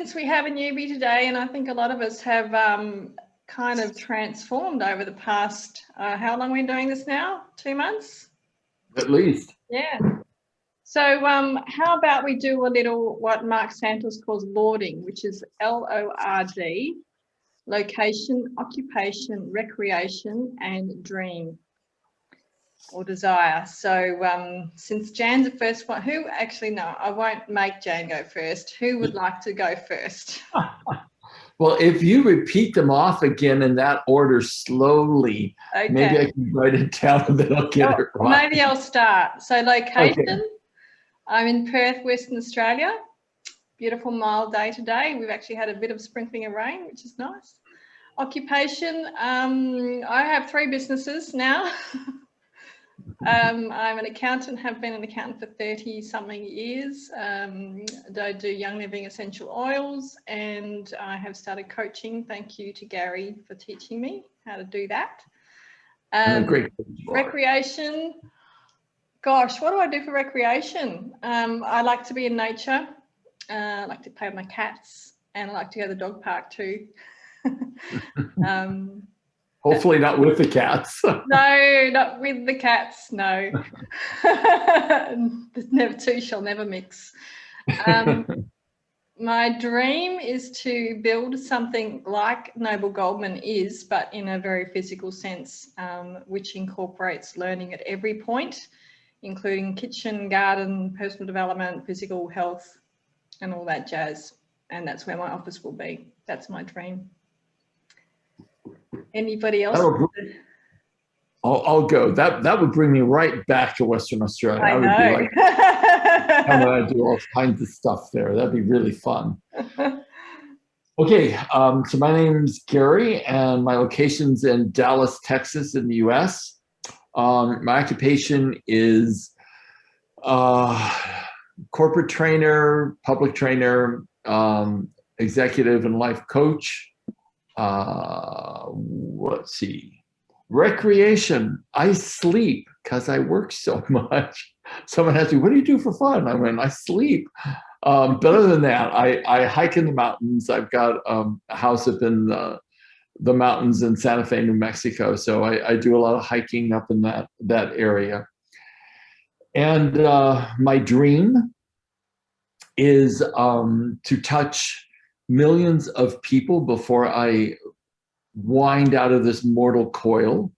Since we have a newbie today, and I think a lot of us have kind of transformed over the past, how long are we doing this now? 2 months? At least. Yeah. So how about we do a little what Mark Santos calls lording, which is LORD, location, occupation, recreation, and dream or desire. So since Jan's the first one, who actually, no, I won't make Jan go first. Who would like to go first? Well, if you repeat them off again in that order slowly, okay. Maybe I can write it down and then I'll get it right. Maybe I'll start. So location, okay. I'm in Perth, Western Australia. Beautiful mild day today. We've actually had a bit of sprinkling of rain, which is nice. Occupation, I have 3 businesses now. I'm an accountant, have been an accountant for 30-something years. I do Young Living essential oils, and I have started coaching. Thank you to Gary for teaching me how to do that. Great. Recreation. Gosh, what do I do for recreation? I like to be in nature. I like to play with my cats, and I like to go to the dog park too. Hopefully not with the cats. No, not with the cats, no. The two shall never mix. My dream is to build something like Noble Goldman is, but in a very physical sense, which incorporates learning at every point, including kitchen, garden, personal development, physical health, and all that jazz. And that's where my office will be. That's my dream. Anybody else? I'll go. That would bring me right back to Western Australia. I would know. be like, how would I do all kinds of stuff there? That'd be really fun. Okay, so my name's Gary, and my location's in Dallas, Texas, in the U.S. My occupation is corporate trainer, public trainer, executive and life coach. Let's see, recreation. I sleep because I work so much. Someone asked me, what do you do for fun? I went, I sleep. But other than that, I hike in the mountains. I've got a house up in the mountains in Santa Fe, New Mexico. So I do a lot of hiking up in that area. And my dream is to touch millions of people before I wind out of this mortal coil,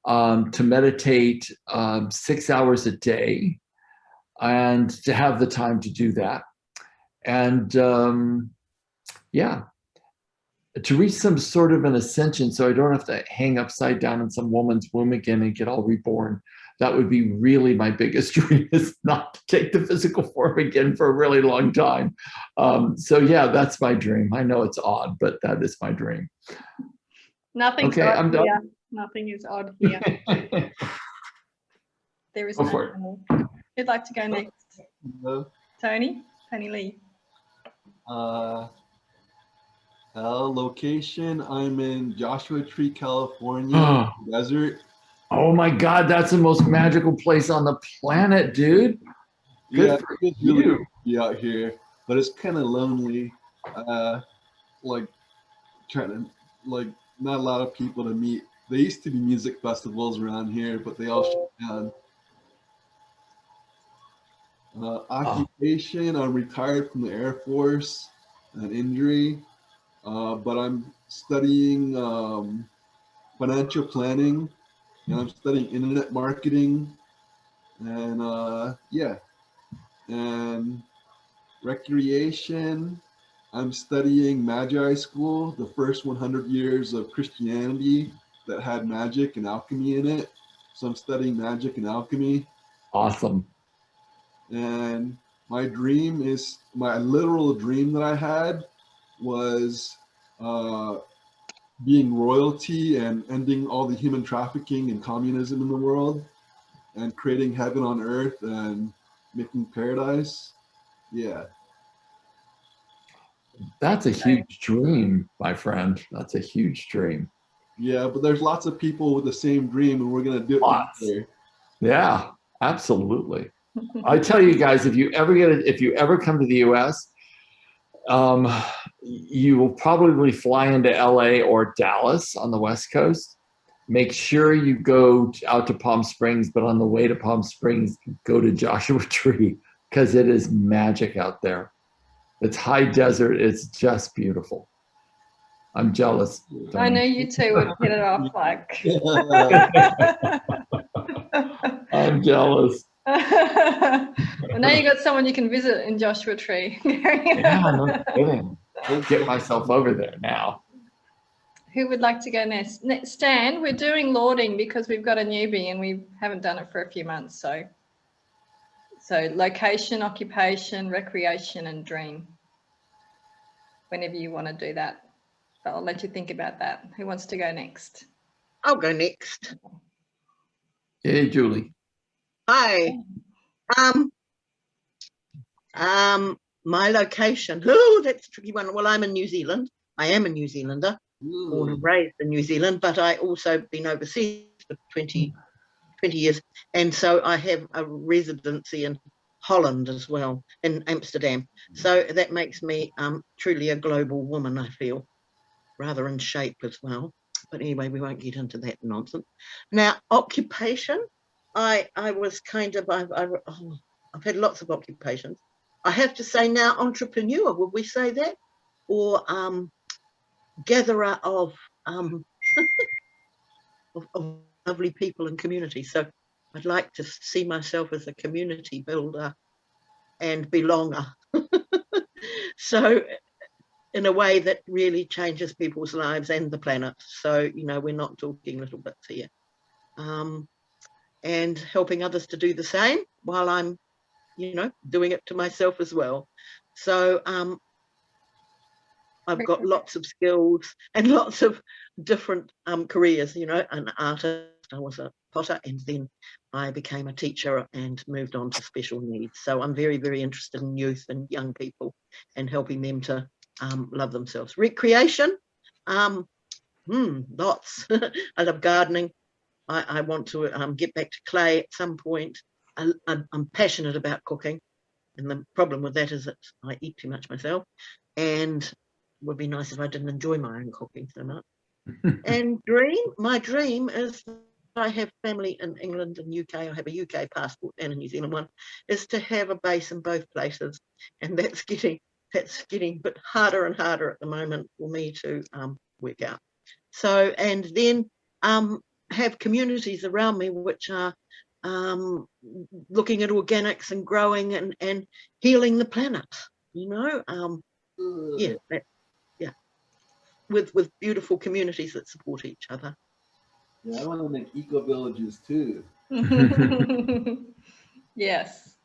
to meditate 6 hours a day, and to have the time to do that. And yeah, to reach some sort of an ascension so I don't have to hang upside down in some woman's womb again and get all reborn. That would be really my biggest dream, is not to take the physical form again for a really long time. So yeah, that's my dream. I know it's odd, but that is my dream. Nothing's okay, odd I'm done. here. Nothing is odd here. There is no more. Who'd like to go next? Tony Lee. Location, I'm in Joshua Tree, California, desert. Oh my God, that's the most magical place on the planet, dude. Good for it's you. Really be out here, but it's kind of lonely. Like trying to, like, not a lot of people to meet. There used to be music festivals around here, but they all shut down. Occupation, I'm retired from the Air Force, an injury, but I'm studying financial planning. And I'm studying internet marketing, and yeah, and recreation. I'm studying Magi School, the first 100 years of Christianity that had magic and alchemy in it. So I'm studying magic and alchemy. Awesome. And my dream is, my literal dream that I had was being royalty and ending all the human trafficking and communism in the world and creating heaven on earth and making paradise. Yeah. That's a huge dream, my friend. That's a huge dream. Yeah, but there's lots of people with the same dream, and we're going to do it together. Yeah, absolutely. I tell you guys, if you ever come to the US, You will probably fly into LA or Dallas on the West Coast. Make sure you go out to Palm Springs, but on the way to Palm Springs, go to Joshua Tree because it is magic out there. It's high desert. It's just beautiful. I'm jealous. I know you two would get it off like. I'm jealous. Well, now you got someone you can visit in Joshua Tree. Yeah, no kidding. I'll get myself over there now. Who would like to go next? Stan, we're doing lauding because we've got a newbie and we haven't done it for a few months. So location, occupation, recreation, and dream. Whenever you want to do that. But I'll let you think about that. Who wants to go next? I'll go next. Hey, Julie. Hi. My location. Oh, that's a tricky one. Well, I'm in New Zealand. I am a New Zealander, born and raised in New Zealand, but I also been overseas for 20 years. And so I have a residency in Holland as well, in Amsterdam. So that makes me truly a global woman, I feel, rather in shape as well. But anyway, we won't get into that nonsense. Now, occupation, I was kind of, I've had lots of occupations. I have to say now, entrepreneur, would we say that? Or gatherer of lovely people and community. So I'd like to see myself as a community builder and belonger. So in a way that really changes people's lives and the planet. So, you know, we're not talking little bits here. And helping others to do the same while I'm, you know, doing it to myself as well. So I've got lots of skills and lots of different careers, you know, an artist, I was a potter, and then I became a teacher and moved on to special needs. So I'm very, very interested in youth and young people and helping them to love themselves. Recreation, lots. I love gardening. I want to get back to clay at some point. I'm passionate about cooking. And the problem with that is that I eat too much myself. And it would be nice if I didn't enjoy my own cooking so much. And my dream is, I have family in England and UK. I have a UK passport and a New Zealand one, is to have a base in both places. And that's getting a bit harder and harder at the moment for me to work out. So, and then have communities around me which are looking at organics and growing and healing the planet, you know. With beautiful communities that support each other. Yeah, I want to make eco villages too. Yes.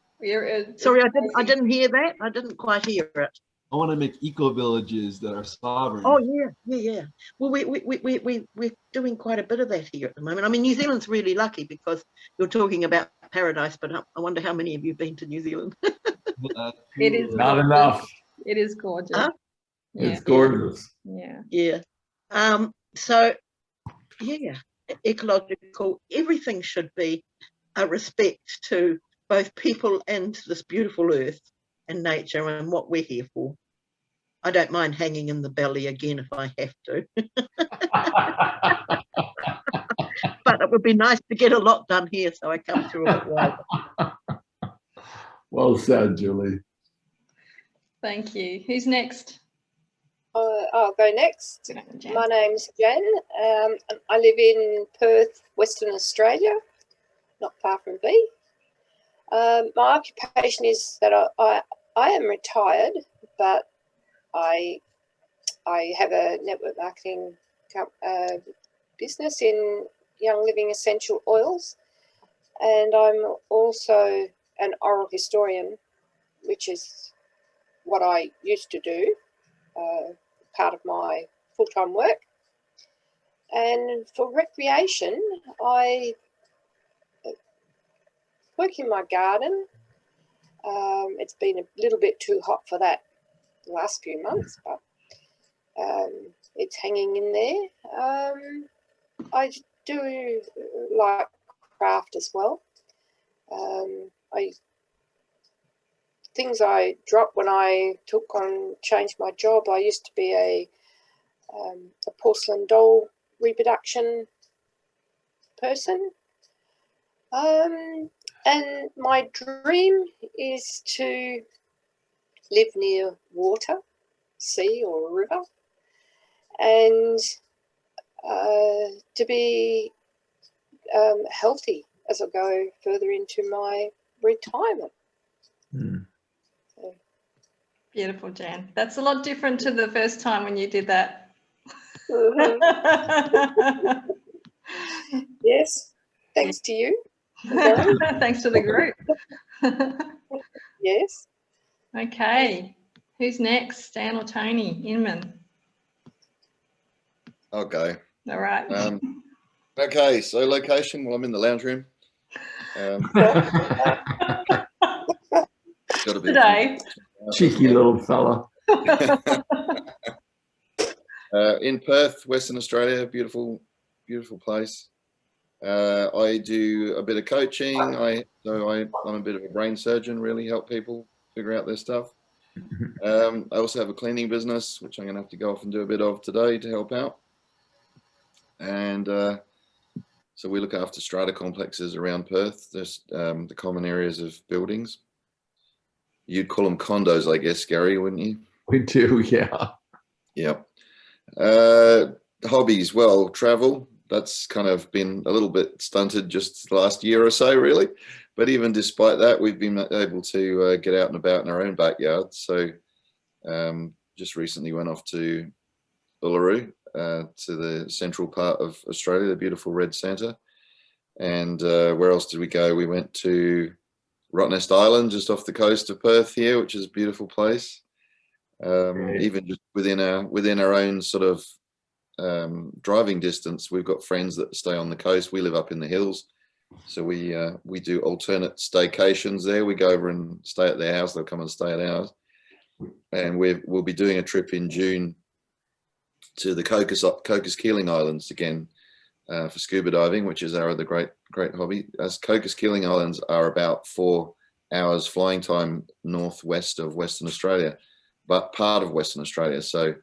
Sorry, I didn't hear that. I didn't quite hear it. I want to make eco villages that are sovereign. Oh yeah. Well, we're doing quite a bit of that here at the moment. I mean, New Zealand's really lucky because you're talking about paradise, but I wonder how many of you have been to New Zealand. It is not enough. It is gorgeous. Huh? Yeah. It's gorgeous. Yeah. So yeah, ecological. Everything should be a respect to both people and this beautiful earth and nature and what we're here for. I don't mind hanging in the belly again if I have to. But it would be nice to get a lot done here, so I come through a bit wider. Well said, Julie. Thank you. Who's next? I'll go next. My name's Jen. I live in Perth, Western Australia, not far from V. My occupation is that I am retired, but I have a network marketing business in Young Living Essential Oils, and I'm also an oral historian, which is what I used to do, part of my full-time work. And for recreation, I work in my garden. It's been a little bit too hot for that the last few months, but it's hanging in there. I do like craft as well. I things I dropped when I changed my job. I used to be a porcelain doll reproduction person. And my dream is to live near water, sea or a river, and to be healthy as I go further into my retirement. So. Beautiful, Jan. That's a lot different to the first time when you did that. Yes, thanks to you. Thanks to the group. Yes. Okay. Who's next, Stan or Tony? Inman. Okay. All right. Okay, so location, well, I'm in the lounge room. Got a bit Today. Cheeky little fella. In Perth, Western Australia, beautiful, beautiful place. I do a bit of coaching. I'm a bit of a brain surgeon, really help people figure out their stuff. I also have a cleaning business, which I'm going to have to go off and do a bit of today to help out. And so we look after strata complexes around Perth. There's the common areas of buildings. You'd call them condos, I guess, Gary, wouldn't you? We do, yeah. Yep. Hobbies, well, travel. That's kind of been a little bit stunted just the last year or so, really. But even despite that, we've been able to get out and about in our own backyard. So just recently went off to Uluru, to the central part of Australia, the beautiful Red Centre. And where else did we go? We went to Rottnest Island, just off the coast of Perth here, which is a beautiful place. Even just within our own sort of driving distance, we've got friends that stay on the coast. We live up in the hills, so we do alternate staycations there. We go over and stay at their house. They'll come and stay at ours, and we'll be doing a trip in June to the Cocos Keeling Islands again for scuba diving, which is our other great hobby. As Cocos Keeling Islands are about 4 hours flying time northwest of Western Australia, but part of Western Australia. So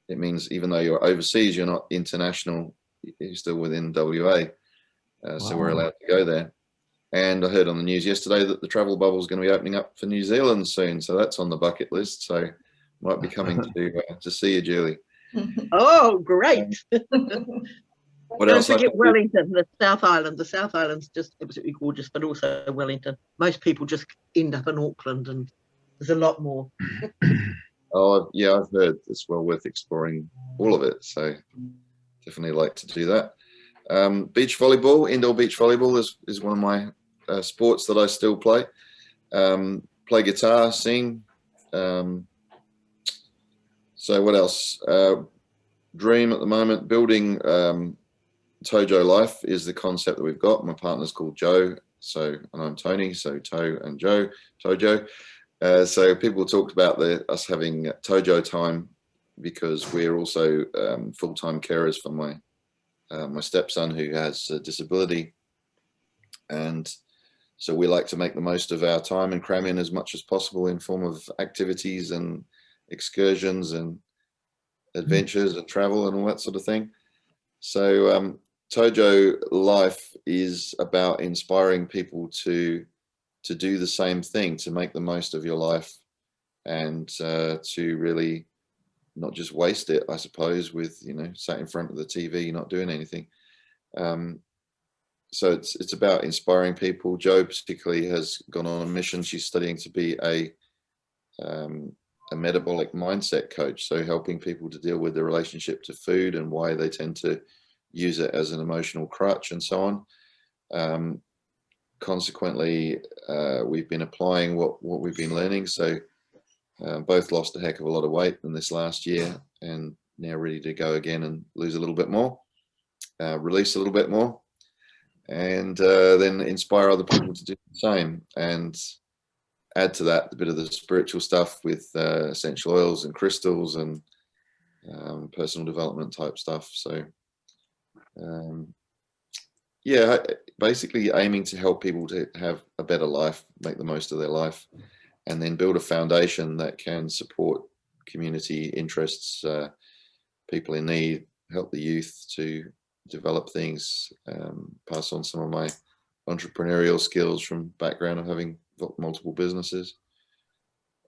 it means even though you're overseas, you're not international, you're still within WA. So we're allowed to go there. And I heard on the news yesterday that the travel bubble is going to be opening up for New Zealand soon. So that's on the bucket list. So might be coming to see you, Julie. Oh, great. What Don't else? forget Wellington, the South Island. The South Island's just absolutely gorgeous, but also Wellington. Most people just end up in Auckland, and there's a lot more. Oh, yeah, I've heard it's well worth exploring all of it. So definitely like to do that. Beach volleyball, indoor beach volleyball is one of my sports that I still play. Play guitar, sing. So what else? Dream at the moment, building Tojo Life is the concept that we've got. My partner's called Joe, and I'm Tony, so To and Joe, Tojo. So people talked about us having Tojo time because we're also full-time carers for my stepson who has a disability, and so we like to make the most of our time and cram in as much as possible in form of activities and excursions and adventures and travel and all that sort of thing. So Tojo Life is about inspiring people to do the same thing, to make the most of your life, and to really not just waste it, I suppose, with, sat in front of the TV, not doing anything. So it's about inspiring people. Jo particularly has gone on a mission. She's studying to be a metabolic mindset coach, so helping people to deal with their relationship to food and why they tend to use it as an emotional crutch and so on. Consequently, we've been applying what we've been learning. So both lost a heck of a lot of weight in this last year, and now ready to go again and lose a little bit more, release a little bit more, and then inspire other people to do the same, and add to that a bit of the spiritual stuff with essential oils and crystals and personal development type stuff. So yeah, basically aiming to help people to have a better life, make the most of their life, and then build a foundation that can support community interests, people in need, help the youth to develop things, pass on some of my entrepreneurial skills from background of having multiple businesses.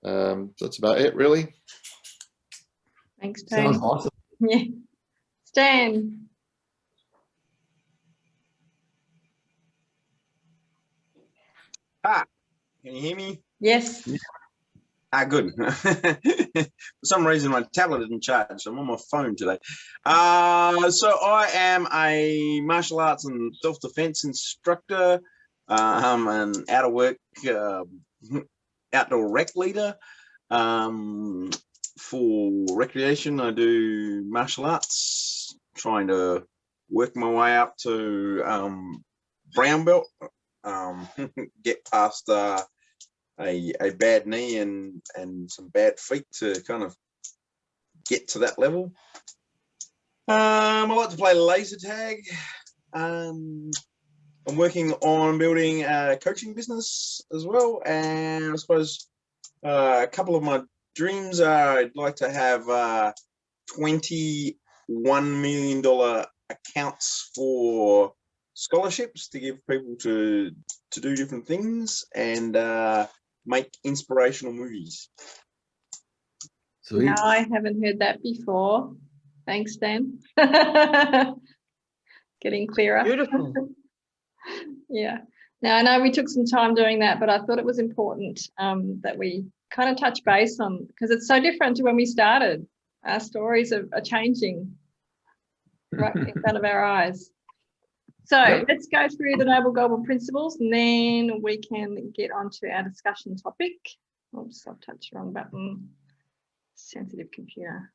That's about it, really. Thanks, Tony. Sounds awesome. Yeah. Stan. Ah, can you hear me? Yes. Ah, good. For some reason, my tablet didn't charge, so I'm on my phone today. So I am a martial arts and self-defense instructor, an out-of-work outdoor rec leader. For recreation, I do martial arts, trying to work my way up to brown belt, get past a bad knee and some bad feet to kind of get to that level. I like to play laser tag. I'm working on building a coaching business as well, and I suppose a couple of my dreams are I'd like to have $21 million accounts for scholarships to give people to do different things, and make inspirational movies. Sweet. No, I haven't heard that before. Thanks, Dan. Getting clearer. Beautiful. Yeah. Now, I know we took some time doing that, but I thought it was important that we kind of touch base on, because it's so different to when we started. Our stories are changing right in front of our eyes. So let's go through the Noble Golden Principles, and then we can get onto our discussion topic. Oops, I've touched the wrong button. Sensitive computer.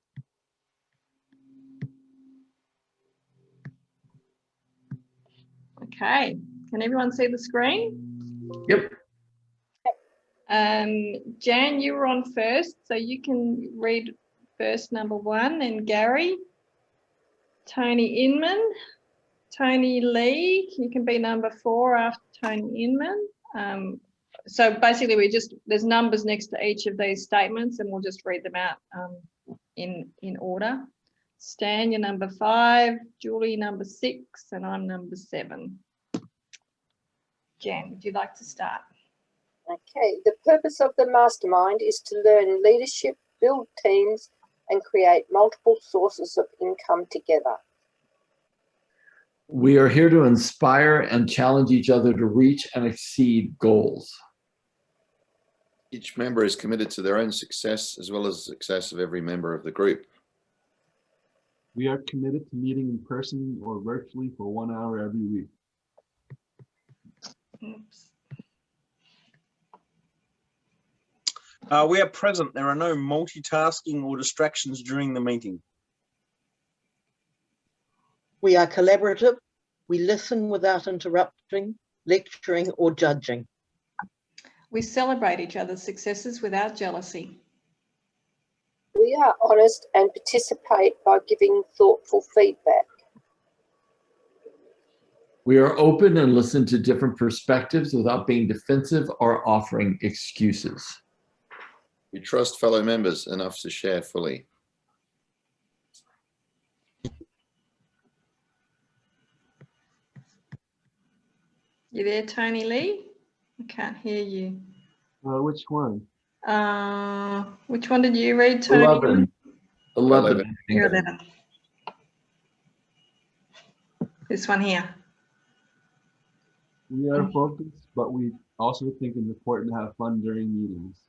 Okay, can everyone see the screen? Yep. Jan, you were on first, so you can read verse number 1, and Gary, Tony Inman, Tony Lee, you can be number 4 after Tony Inman. So basically there's numbers next to each of these statements, and we'll just read them out in order. Stan, you're number 5, Julie number 6, and I'm number 7. Jan, would you like to start? Okay, the purpose of the mastermind is to learn leadership, build teams, and create multiple sources of income together. We are here to inspire and challenge each other to reach and exceed goals. Each member is committed to their own success as well as the success of every member of the group. We are committed to meeting in person or virtually for 1 hour every week. Oops. We are present. There are no multitasking or distractions during the meeting. We are collaborative. We listen without interrupting, lecturing, or judging. We celebrate each other's successes without jealousy. We are honest and participate by giving thoughtful feedback. We are open and listen to different perspectives without being defensive or offering excuses. We trust fellow members enough to share fully. You there, Tony Lee? I can't hear you. Which one? Which one did you read, Tony? 11. 11. You're 11. This one here. We are focused, but we also think it's important to have fun during meetings.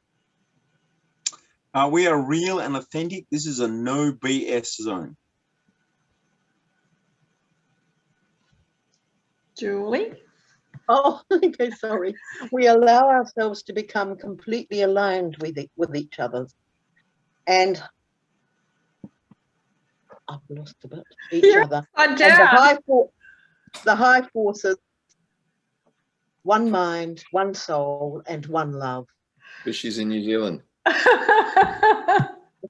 We are real and authentic. This is a no BS zone. Julie? Oh, okay, sorry. We allow ourselves to become completely aligned with each other. And I've lost a bit. Each other. And the high forces, one mind, one soul, and one love. Because she's in New Zealand.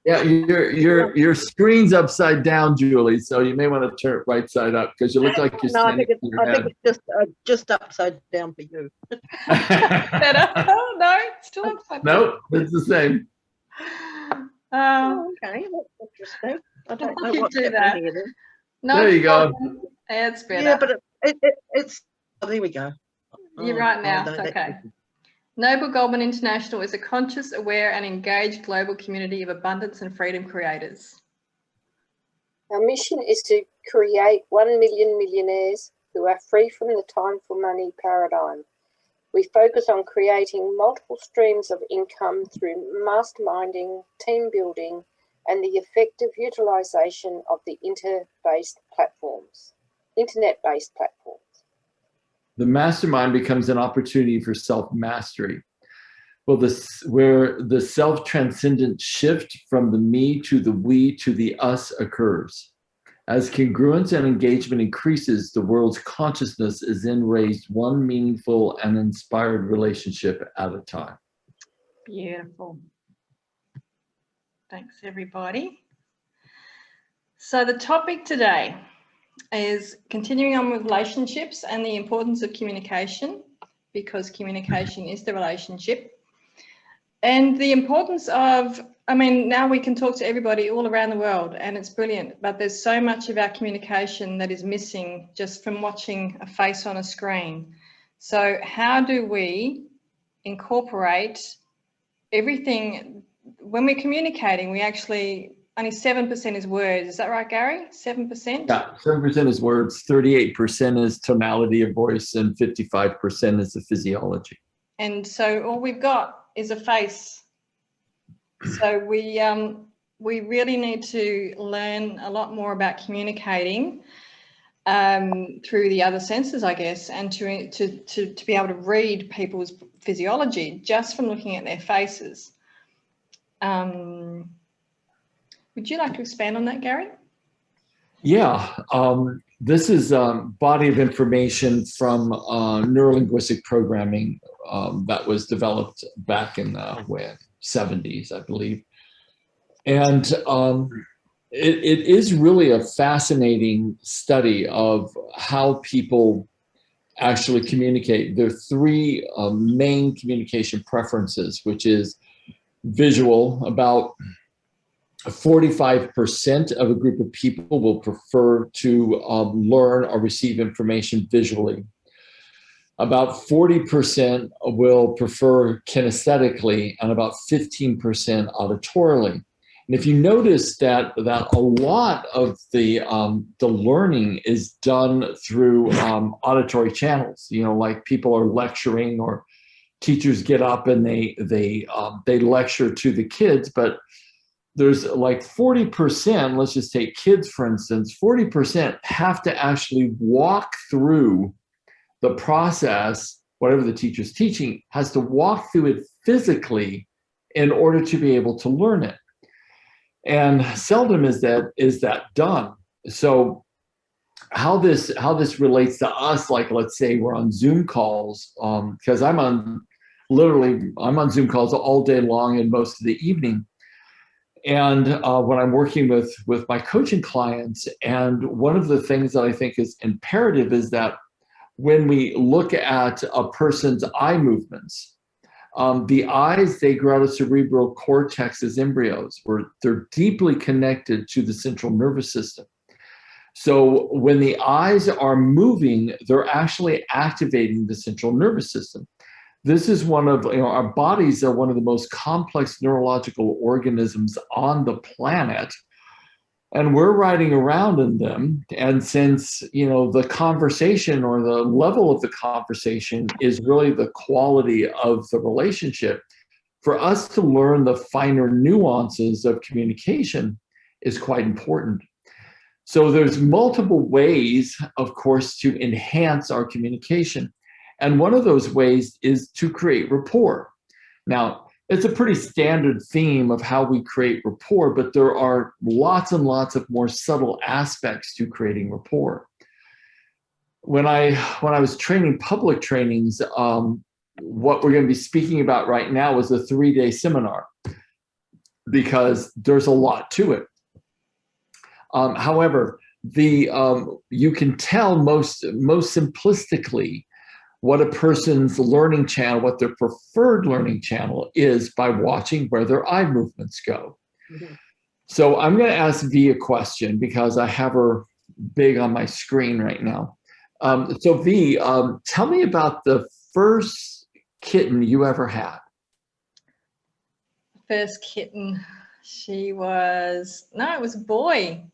Yeah, your screen's upside down, Julie. So you may want to turn it right side up because you look like you're No, standing on your head. think it's just upside down for you. Better? Oh, no, still upside down. Nope, it's the same. Okay, that's interesting. I don't know You what's do happening that. here then. No, There you go. It's better. Yeah, but it's oh, there we go. You're right now. no, It's that's okay. good. Noble Goldman International is a conscious, aware, and engaged global community of abundance and freedom creators. Our mission is to create 1 million millionaires who are free from the time for money paradigm. We focus on creating multiple streams of income through masterminding, team building, and the effective utilization of the internet-based platforms. The mastermind becomes an opportunity for self-mastery. Well, where the self-transcendent shift from the me to the we to the us occurs. As congruence and engagement increases, the world's consciousness is then raised one meaningful and inspired relationship at a time. Beautiful. Thanks, everybody. So the topic today is continuing on with relationships and the importance of communication, because communication is the relationship. And the importance of, I mean, now we can talk to everybody all around the world and it's brilliant, but there's so much of our communication that is missing just from watching a face on a screen. So how do we incorporate everything? When we're communicating, we actually, only 7% is words. Is that right, Gary? 7%? Yeah, 7% is words, 38% is tonality of voice, and 55% is the physiology. And so all we've got is a face. So we really need to learn a lot more about communicating through the other senses, I guess, and to be able to read people's physiology just from looking at their faces. Would you like to expand on that, Gary? Yeah, this is a body of information from neurolinguistic programming that was developed back in the 70s, I believe. And it is really a fascinating study of how people actually communicate. There are three main communication preferences, which is visual. About 45% of a group of people will prefer to learn or receive information visually. About 40% will prefer kinesthetically, and about 15% auditorily. And if you notice that a lot of the learning is done through auditory channels, you know, like people are lecturing or teachers get up and they lecture to the kids, but there's like 40%, let's just take kids for instance, 40% have to actually walk through the process, whatever the teacher's teaching, has to walk through it physically in order to be able to learn it. And seldom is that done. So how this relates to us, like let's say we're on Zoom calls, because I'm on Zoom calls all day long and most of the evening. And when I'm working with my coaching clients, and one of the things that I think is imperative is that when we look at a person's eye movements, the eyes, they grow out of cerebral cortex as embryos, where they're deeply connected to the central nervous system. So when the eyes are moving, they're actually activating the central nervous system. This is one of, our bodies are one of the most complex neurological organisms on the planet. And we're riding around in them. And since, the conversation or the level of the conversation is really the quality of the relationship, for us to learn the finer nuances of communication is quite important. So there's multiple ways, of course, to enhance our communication. And one of those ways is to create rapport. Now, it's a pretty standard theme of how we create rapport, but there are lots and lots of more subtle aspects to creating rapport. When I was training public trainings, what we're going to be speaking about right now is a 3-day seminar. because there's a lot to it. However, you can tell most simplistically what a person's learning channel, what their preferred learning channel is by watching where their eye movements go. Mm-hmm. So I'm going to ask V a question because I have her big on my screen right now. So V, tell me about the first kitten you ever had. First kitten, it was a boy.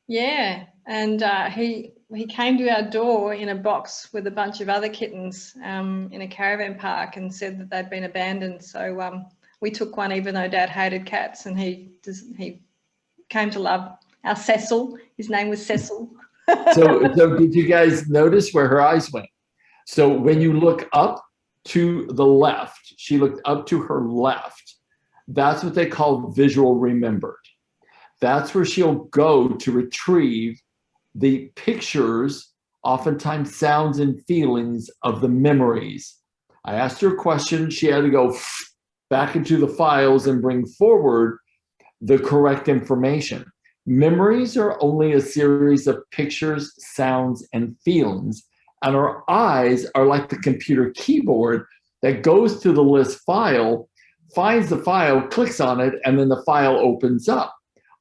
Yeah, and he came to our door in a box with a bunch of other kittens in a caravan park and said that they'd been abandoned. So we took one, even though Dad hated cats, and he came to love our Cecil. His name was Cecil. So did you guys notice where her eyes went? So when you look up to the left, she looked up to her left. That's what they call visual remembered. That's where she'll go to retrieve the pictures, oftentimes sounds and feelings of the memories. I asked her a question. She had to go back into the files and bring forward the correct information. Memories are only a series of pictures, sounds, and feelings. And our eyes are like the computer keyboard that goes to the list file, finds the file, clicks on it, and then the file opens up.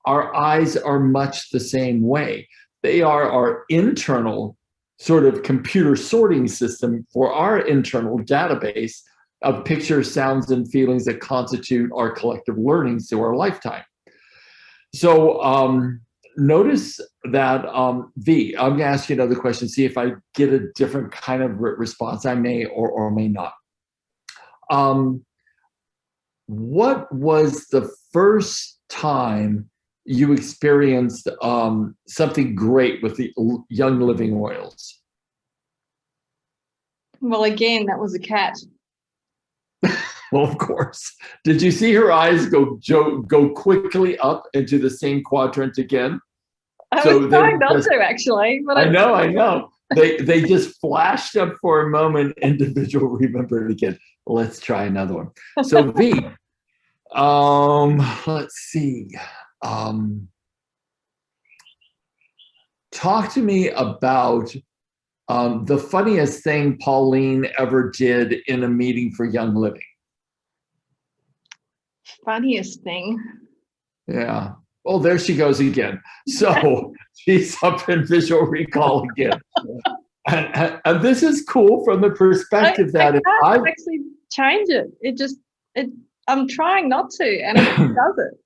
Our eyes are much the same way. They are our internal sort of computer sorting system for our internal database of pictures, sounds, and feelings that constitute our collective learnings through our lifetime. So notice that, V, I'm going to ask you another question, see if I get a different kind of response. I may or may not. What was the first time you experienced something great with the Young Living Oils? Well, again, that was a cat. Well, of course. Did you see her eyes go quickly up into the same quadrant again? I was trying not to, actually. But I know. They just flashed up for a moment, individual remembered again. Let's try another one. So V, let's see. Talk to me about the funniest thing Pauline ever did in a meeting for Young Living. Funniest thing? Yeah. Oh, there she goes again. So she's up in visual recall again. And this is cool from the perspective that if I actually change it, I'm trying not to, and it does it.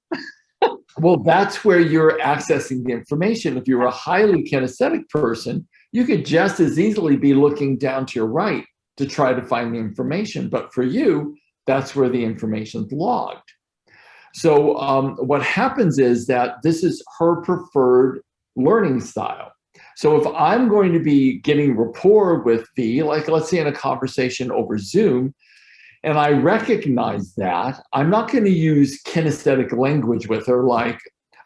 Well, that's where you're accessing the information. If you're a highly kinesthetic person, you could just as easily be looking down to your right to try to find the information. But for you, that's where the information's logged. So what happens is that this is her preferred learning style. So if I'm going to be getting rapport with V, like let's say in a conversation over Zoom, and I recognize that, I'm not going to use kinesthetic language with her like,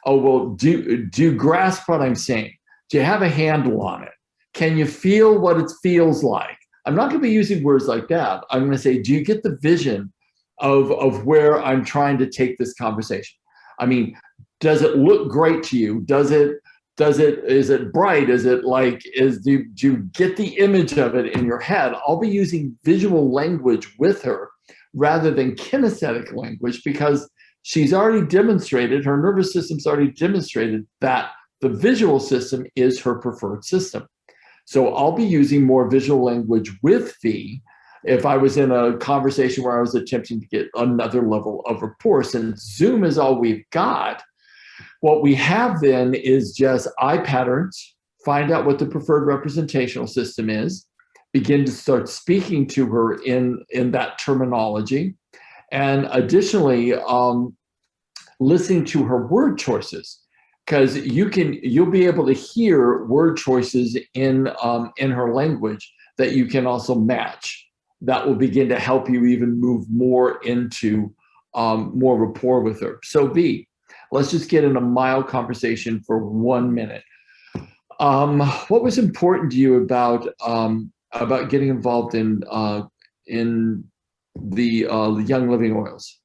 oh, well, do you grasp what I'm saying? Do you have a handle on it? Can you feel what it feels like? I'm not going to be using words like that. I'm going to say, do you get the vision of where I'm trying to take this conversation? I mean, does it look great to you? Is it bright? Is it like, do you get the image of it in your head? I'll be using visual language with her rather than kinesthetic language because she's already demonstrated, her nervous system's already demonstrated that the visual system is her preferred system. So I'll be using more visual language with V if I was in a conversation where I was attempting to get another level of rapport. Since Zoom is all we've got, what we have then is just eye patterns, find out what the preferred representational system is, begin to start speaking to her in that terminology, and additionally, listening to her word choices, because you'll be able to hear word choices in her language that you can also match. That will begin to help you even move more into more rapport with her. So V, let's just get in a mild conversation for 1 minute. What was important to you about getting involved in the Young Living Oils?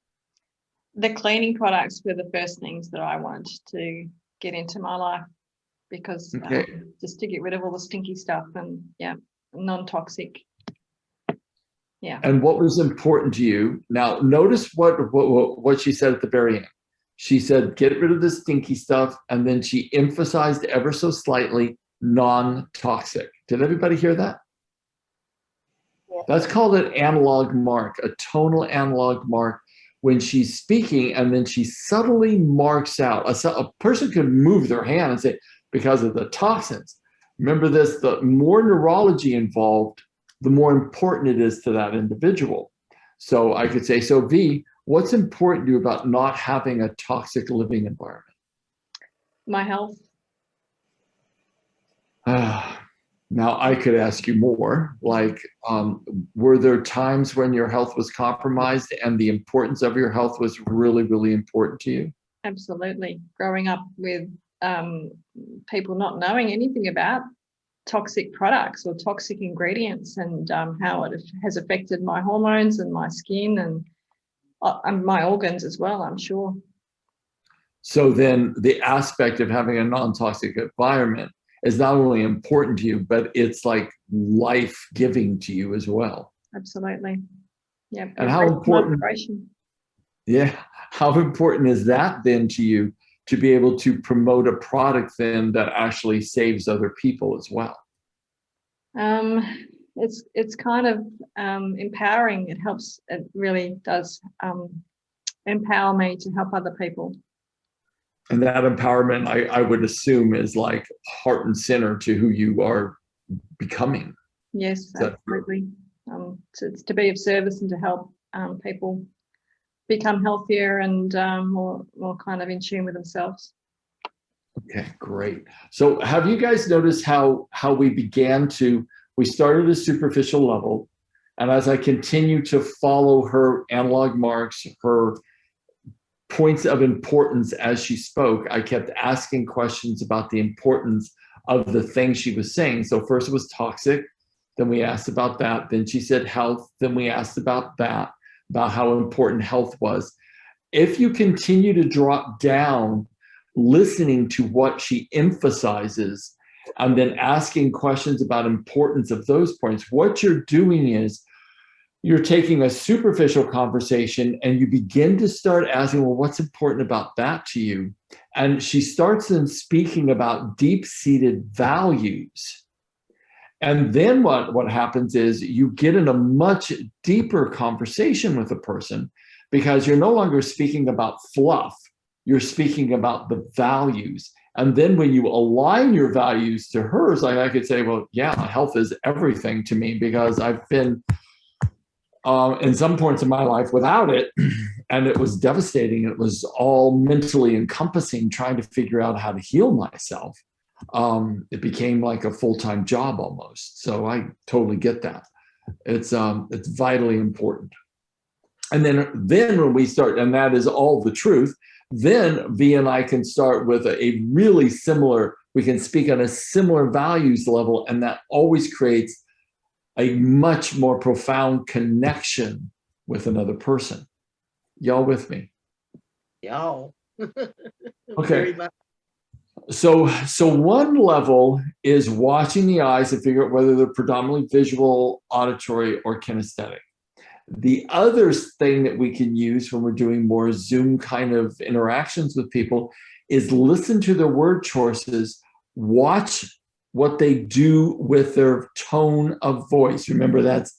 the cleaning products were the first things that I wanted to get into my life, because just to get rid of all the stinky stuff and non-toxic. Yeah. And what was important to you? Now, notice what she said at the very end. She said, get rid of the stinky stuff. And then she emphasized ever so slightly, non-toxic. Did everybody hear that? Yeah. That's called an analog mark, a tonal analog mark. When she's speaking, and then she subtly marks out. A person could move their hand and say, because of the toxins. Remember this, the more neurology involved, the more important it is to that individual. So I could say, so V, what's important to you about not having a toxic living environment? My health. Now I could ask you more, like, were there times when your health was compromised and the importance of your health was really, really important to you? Absolutely. Growing up with people not knowing anything about toxic products or toxic ingredients, and how it has affected my hormones and my skin and my organs as well, I'm sure. So then the aspect of having a non-toxic environment is not only important to you, but it's like life-giving to you as well. Absolutely. Yeah. And how important? Yeah. How important is that then to you, to be able to promote a product then that actually saves other people as well? It's kind of empowering. It helps. It really does empower me to help other people. And that empowerment, I would assume, is like heart and center to who you are becoming. Yes, absolutely. It's to be of service and to help people become healthier and more kind of in tune with themselves. Okay, great. So have you guys noticed how we started at a superficial level, and as I continue to follow her analog marks, her points of importance as she spoke, I kept asking questions about the importance of the thing she was saying. So first it was toxic, then we asked about that, then she said health, then we asked about that, about how important health was. If you continue to drop down, listening to what she emphasizes, and then asking questions about importance of those points, what you're doing is you're taking a superficial conversation and you begin to start asking, well, what's important about that to you? And she starts then speaking about deep-seated values. And then what happens is you get in a much deeper conversation with a person, because you're no longer speaking about fluff, you're speaking about the values. And then when you align your values to hers, like I could say, well, yeah, health is everything to me, because I've been in some points of my life without it, and it was devastating. It was all mentally encompassing, trying to figure out how to heal myself. It became like a full-time job almost. So I totally get that. It's vitally important. And then when we start, and that is all the truth, then V and I can start with a really similar, we can speak on a similar values level, and that always creates a much more profound connection with another person. Y'all with me? Y'all. Okay. So one level is watching the eyes to figure out whether they're predominantly visual, auditory, or kinesthetic. The other thing that we can use when we're doing more Zoom kind of interactions with people is listen to their word choices, watch what they do with their tone of voice. Remember, that's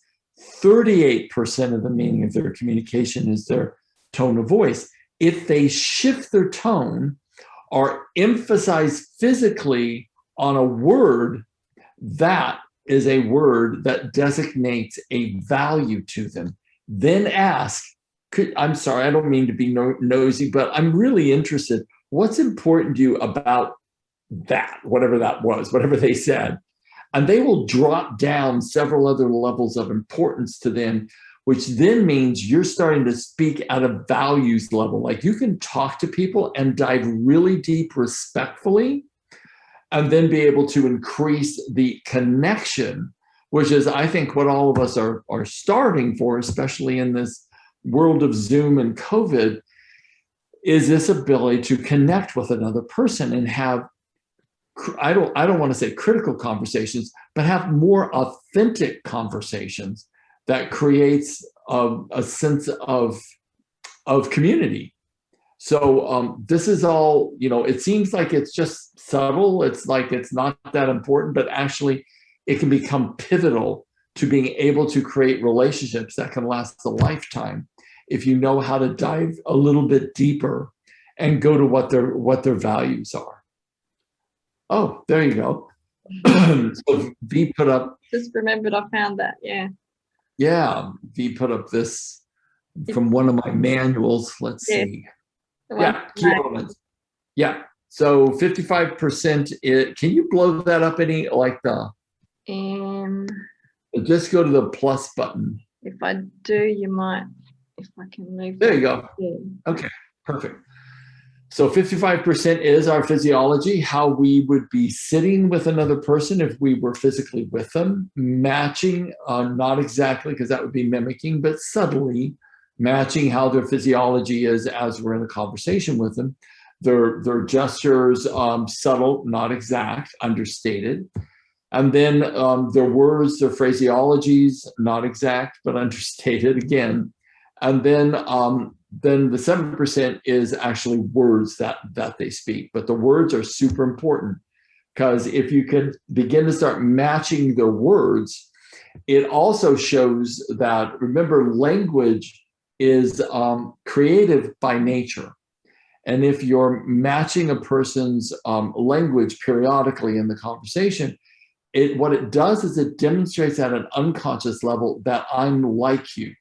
38% of the meaning of their communication is their tone of voice. If they shift their tone or emphasize physically on a word, that is a word that designates a value to them. Then ask, I'm sorry, I don't mean to be nosy, but I'm really interested. What's important to you about that, whatever that was, whatever they said? And they will drop down several other levels of importance to them, which then means you're starting to speak at a values level. Like you can talk to people and dive really deep respectfully, and then be able to increase the connection, which is, I think, what all of us are starting for, especially in this world of Zoom and COVID, is this ability to connect with another person and have, I don't want to say critical conversations, but have more authentic conversations that creates a sense of community. So this is all, it seems like it's just subtle. It's like it's not that important, but actually it can become pivotal to being able to create relationships that can last a lifetime if you know how to dive a little bit deeper and go to what their values are. Oh, there you go. So V put up. Just remembered I found that, yeah. Yeah, V put up this from one of my manuals. Let's see. Yeah, key elements. Yeah, so 55%. Can you blow that up any, like the? Just go to the plus button. If I do, you might, if I can move. There you go. Okay, perfect. So 55% is our physiology, how we would be sitting with another person if we were physically with them, matching, not exactly, because that would be mimicking, but subtly matching how their physiology is as we're in a conversation with them. Their gestures, subtle, not exact, understated. And then their words, their phraseologies, not exact, but understated again. And then the 7% is actually words that they speak. But the words are super important, because if you can begin to start matching their words, it also shows that, remember, language is creative by nature. And if you're matching a person's language periodically in the conversation, what it does is it demonstrates at an unconscious level that I'm like you.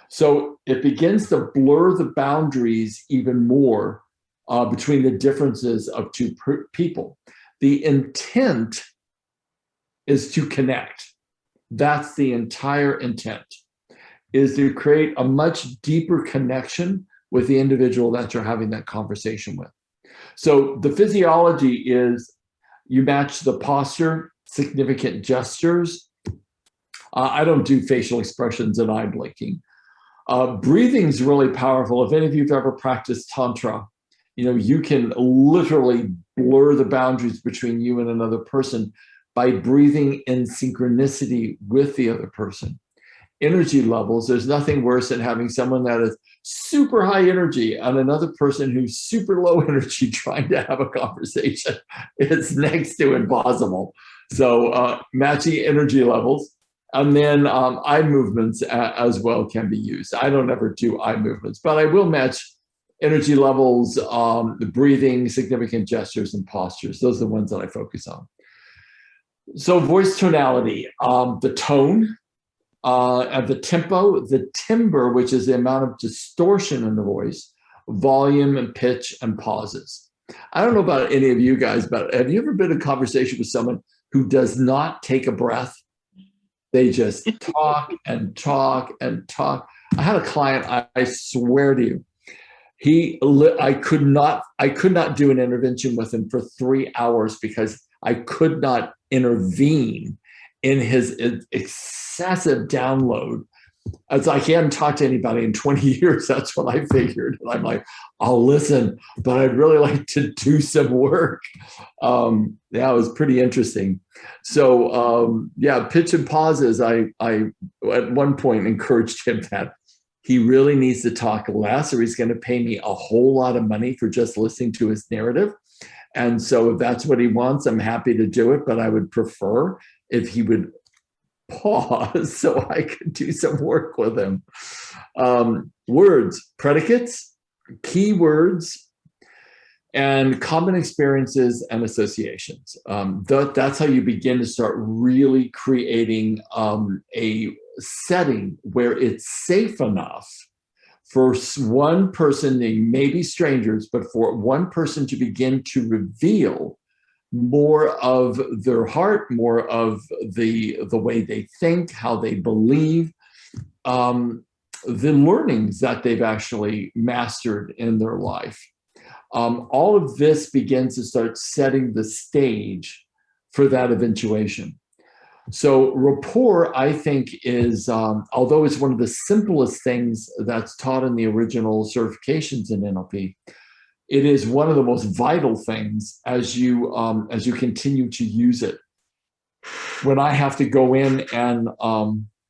So it begins to blur the boundaries even more between the differences of two people. The intent is to connect. That's the entire intent, is to create a much deeper connection with the individual that you're having that conversation with. So the physiology is you match the posture, significant gestures. I don't do facial expressions and eye blinking. Breathing is really powerful. If any of you have ever practiced Tantra, you can literally blur the boundaries between you and another person by breathing in synchronicity with the other person. Energy levels, there's nothing worse than having someone that is super high energy and another person who's super low energy trying to have a conversation. It's next to impossible. So matching energy levels. And then eye movements as well can be used. I don't ever do eye movements, but I will match energy levels, the breathing, significant gestures, and postures. Those are the ones that I focus on. So voice tonality, the tone, and the tempo, the timbre, which is the amount of distortion in the voice, volume and pitch and pauses. I don't know about any of you guys, but have you ever been in a conversation with someone who does not take a breath? They just talk and talk and talk. I had a client, I swear to you, I could not do an intervention with him for 3 hours because I could not intervene in his excessive download. It's like he hadn't talked to anybody in 20 years. That's what I figured. And I'm like, I'll listen, but I'd really like to do some work. Yeah, it was pretty interesting. So yeah, pitch and pauses. I at one point encouraged him that he really needs to talk less, or he's going to pay me a whole lot of money for just listening to his narrative. And so if that's what he wants, I'm happy to do it, but I would prefer if he would pause so I could do some work with him. Words, predicates, keywords, and common experiences and associations. That's how you begin to start really creating a setting where it's safe enough for one person, they may be strangers, but for one person to begin to reveal more of their heart, more of the way they think, how they believe, the learnings that they've actually mastered in their life. All of this begins to start setting the stage for that eventuation. So rapport, I think, is, although it's one of the simplest things that's taught in the original certifications in NLP, it is one of the most vital things as you continue to use it. When I have to go in and,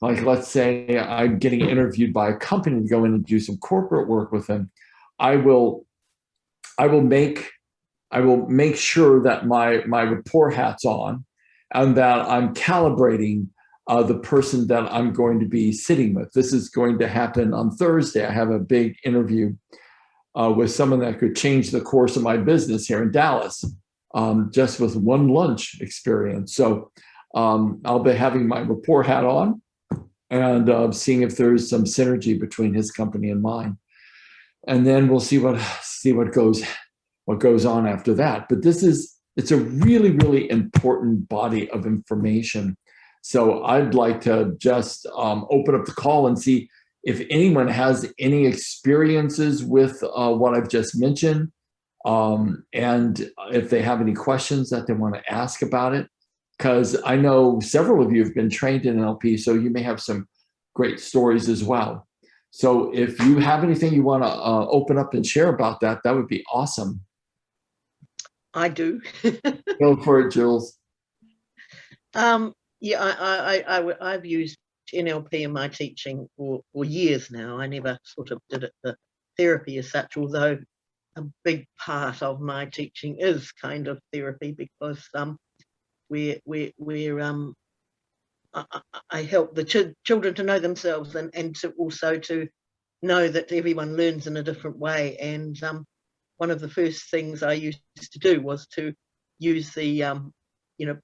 like, let's say I'm getting interviewed by a company to go in and do some corporate work with them, I will make sure that my rapport hat's on, and that I'm calibrating the person that I'm going to be sitting with. This is going to happen on Thursday. I have a big interview with someone that could change the course of my business here in Dallas, just with one lunch experience. So I'll be having my rapport hat on and seeing if there's some synergy between his company and mine. And then we'll see what goes on after that. But it's a really, really important body of information. So I'd like to just open up the call and see if anyone has any experiences with what I've just mentioned, and if they have any questions that they want to ask about it. Because I know several of you have been trained in NLP, so you may have some great stories as well. So if you have anything you want to open up and share about that, that would be awesome. I do. Go for it, Jules. Yeah, I've used NLP in my teaching for years now. I never sort of did it for therapy as such, although a big part of my teaching is kind of therapy, because I help the children to know themselves, and to also to know that everyone learns in a different way. And one of the first things I used to do was to use the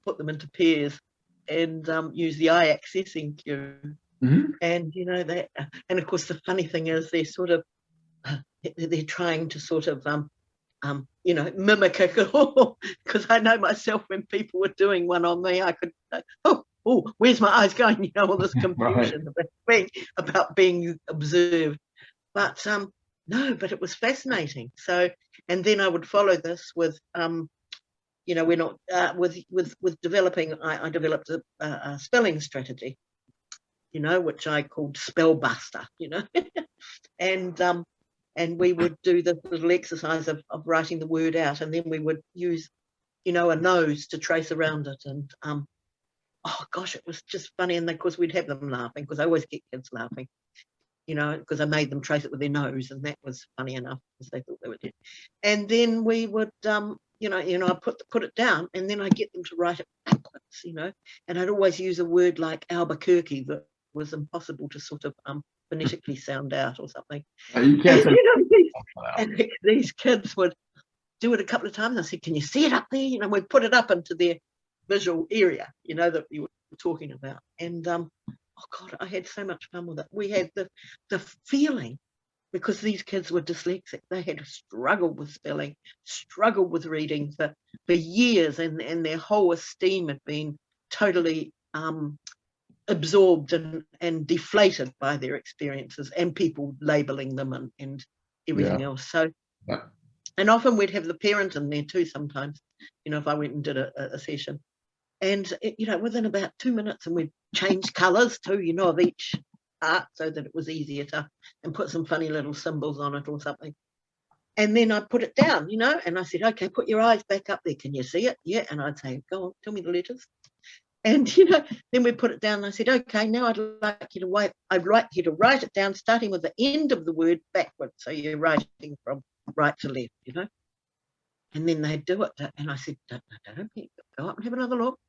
put them into pairs and use the eye accessing cue. Mm-hmm. And that, and of course the funny thing is they're sort of they're trying to sort of mimic it, because I know myself, when people were doing one on me, I could oh, where's my eyes going? All this confusion about being observed. But no, but it was fascinating. So, and then I would follow this with we're not with developing. I developed a spelling strategy, which I called Spellbuster, and we would do this little exercise of writing the word out, and then we would use, a nose to trace around it. And oh gosh, it was just funny. And of course we'd have them laughing, because I always get kids laughing, because I made them trace it with their nose, and that was funny enough, because they thought they were dead. And then we would I put it down, and then I get them to write it backwards, and I'd always use a word like Albuquerque that was impossible to sort of phonetically sound out or something. You can't and these kids would do it a couple of times. I said, can you see it up there? We'd put it up into their visual area, that we were talking about. And oh God, I had so much fun with it. We had the feeling, because these kids were dyslexic, they had struggled with spelling, struggled with reading for years, and their whole esteem had been totally absorbed and deflated by their experiences and people labeling them and everything else. So, and often we'd have the parent in there too sometimes, if I went and did a session. And, within about 2 minutes, and we'd change colours too, of each art, so that it was easier to, and put some funny little symbols on it or something. And then I put it down, and I said, okay, put your eyes back up there. Can you see it? Yeah. And I'd say, go on, tell me the letters. And, then we put it down, and I said, okay, now I'd like you to write it down, starting with the end of the word backwards. So you're writing from right to left, And then they'd do it. And I said, don't go up and have another look.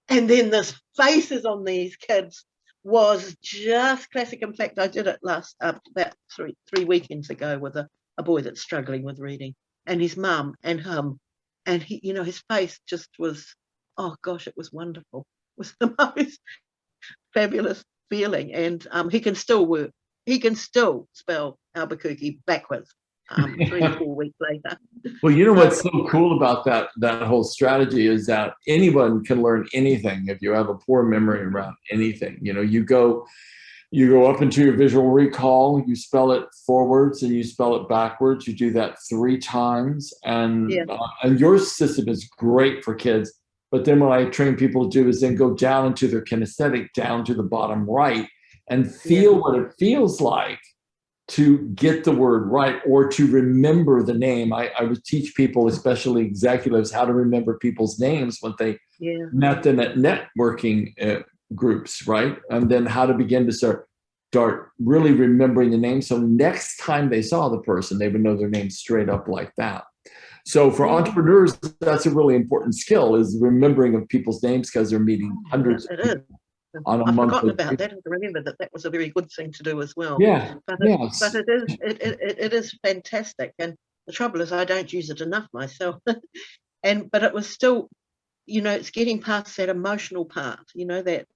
And then the faces on these kids was just classic. In fact, I did it last about three weekends ago with a boy that's struggling with reading, and his mum and him, and he, his face just was, oh gosh, it was wonderful. It was the most fabulous feeling. And he can still work. He can still spell Albuquerque backwards 3 or 4 weeks later. Well, what's so cool about that whole strategy is that anyone can learn anything if you have a poor memory around anything. You go up into your visual recall, you spell it forwards and you spell it backwards. You do that 3 times, and your system is great for kids But then what I train people to do is then go down into their kinesthetic, down to the bottom right, and feel what it feels like to get the word right or to remember the name. I would teach people, especially executives, how to remember people's names when they met them at networking groups, right? And then how to begin to start really remembering the name. So next time they saw the person, they would know their name straight up like that. So for entrepreneurs, that's a really important skill, is remembering of people's names, because they're meeting hundreds of people on a monthly. I've forgotten about that, and remember that was a very good thing to do as well. Yeah, but yes. it is fantastic, and the trouble is I don't use it enough myself. But it was still, it's getting past that emotional part, that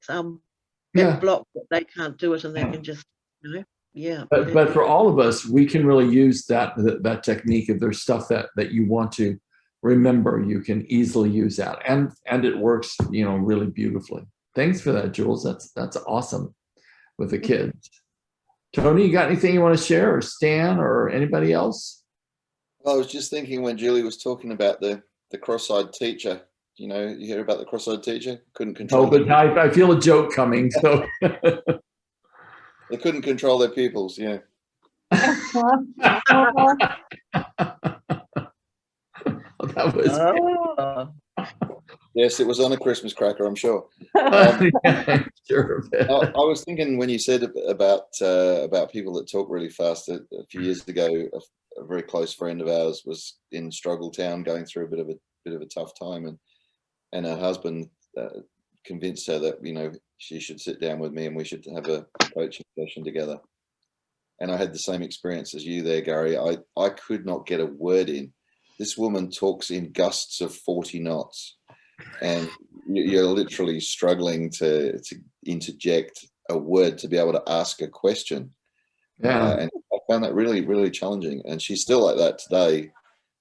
block that they can't do it, and they can just, But for all of us, we can really use that technique. If there's stuff that you want to remember, you can easily use that, and it works, really beautifully. Thanks for that, Jules. That's awesome with the kids. Tony, you got anything you want to share, or Stan, or anybody else? Well, I was just thinking when Julie was talking about the cross-eyed teacher. You hear about the cross-eyed teacher? Couldn't control. Oh, but I feel a joke coming. So they couldn't control their pupils. Yeah. That was. Yes, it was on a Christmas cracker, I'm sure. Sure. I was thinking when you said about people that talk really fast. A few years ago, a very close friend of ours was in Struggle Town, going through a bit of a tough time, and her husband convinced her that she should sit down with me and we should have a coaching session together. And I had the same experience as you there, Gary. I could not get a word in. This woman talks in gusts of 40 knots, and you're literally struggling to interject a word to be able to ask a question. And I found that really, really challenging. And she's still like that today.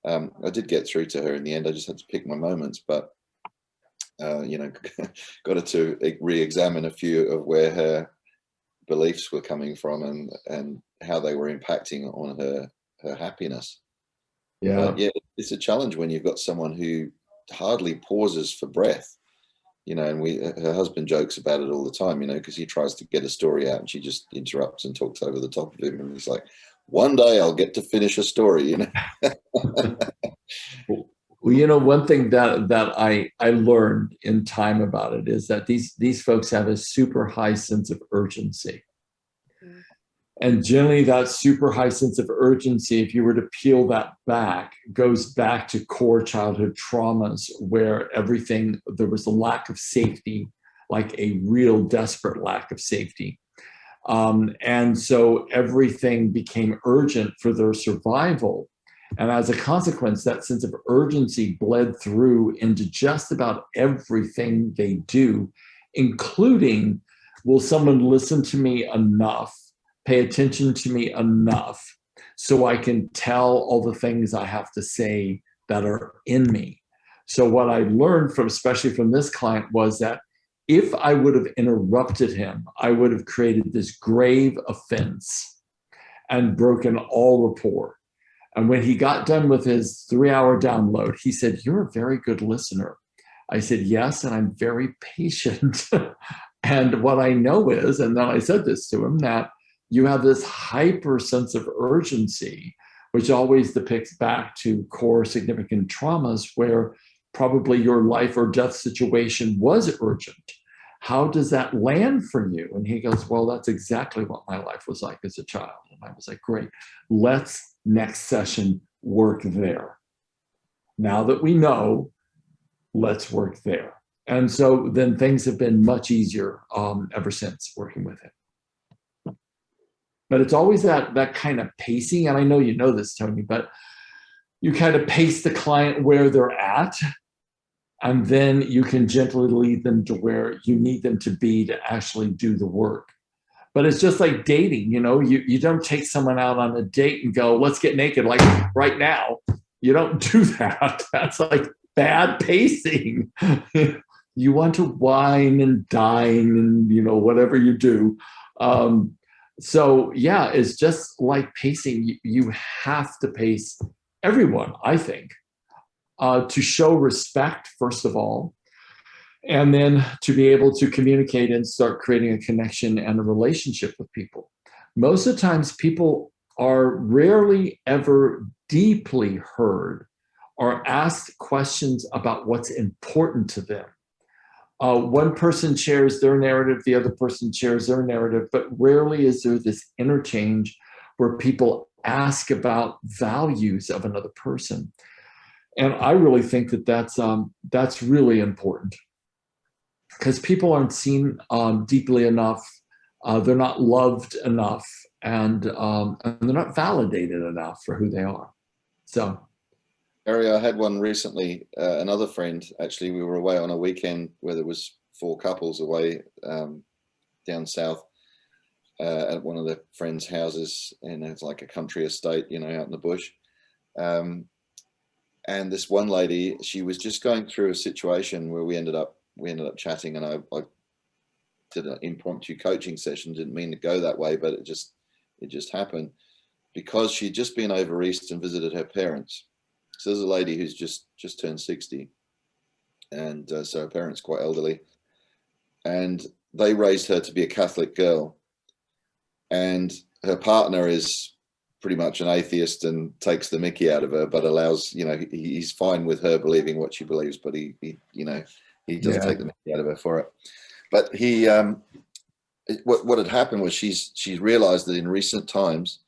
I did get through to her in the end. I just had to pick my moments, but got her to re-examine a few of where her beliefs were coming from and how they were impacting on her happiness. Yeah, it's a challenge when you've got someone who hardly pauses for breath, and her husband jokes about it all the time, because he tries to get a story out and she just interrupts and talks over the top of him, and he's like, one day I'll get to finish a story. Well, one thing that I learned in time about it is that these folks have a super high sense of urgency. And generally that super high sense of urgency, if you were to peel that back, goes back to core childhood traumas where there was a lack of safety, like a real desperate lack of safety. And so everything became urgent for their survival. And as a consequence, that sense of urgency bled through into just about everything they do, including, will someone listen to me enough, pay attention to me enough, so I can tell all the things I have to say that are in me? So what I learned especially from this client, was that if I would have interrupted him, I would have created this grave offense and broken all rapport. And when he got done with his 3-hour download, he said, "You're a very good listener." I said, "Yes, and I'm very patient." And what I know is, and then I said this to him, that you have this hyper sense of urgency, which always depicts back to core significant traumas where probably your life or death situation was urgent. How does that land for you? And he goes, "Well, that's exactly what my life was like as a child." And I was like, "Great, let's next session work there. Now that we know, let's work there." And so then things have been much easier ever since working with him. But it's always that kind of pacing, and I know you know this, Tony, but you kind of pace the client where they're at, and then you can gently lead them to where you need them to be to actually do the work. But it's just like dating, you don't take someone out on a date and go, "Let's get naked like right now." You don't do that. That's like bad pacing. You want to wine and dine and, whatever you do. So yeah, it's just like pacing. You have to pace everyone, I think, to show respect, first of all, and then to be able to communicate and start creating a connection and a relationship with people. Most of the times people are rarely ever deeply heard or asked questions about what's important to them. One person shares their narrative, the other person shares their narrative, but rarely is there this interchange where people ask about values of another person. And I really think that that's really important, because people aren't seen deeply enough. They're not loved enough, and they're not validated enough for who they are. So, Harry, I had one recently. Another friend, actually, we were away on a weekend where there was 4 couples away down south at one of the friends' houses, and it's like a country estate, you know, out in the bush. And this one lady, she was just going through a situation where we ended up chatting, and I did an impromptu coaching session. Didn't mean to go that way, but it just happened because she'd just been over east and visited her parents. So there's a lady who's just turned 60, and so her parents quite elderly, and they raised her to be a Catholic girl, and her partner is pretty much an atheist and takes the mickey out of her, but allows, you know, he's fine with her believing what she believes, but he you know, he doesn't take the mickey out of her for it. But he what had happened was she's realized that in recent times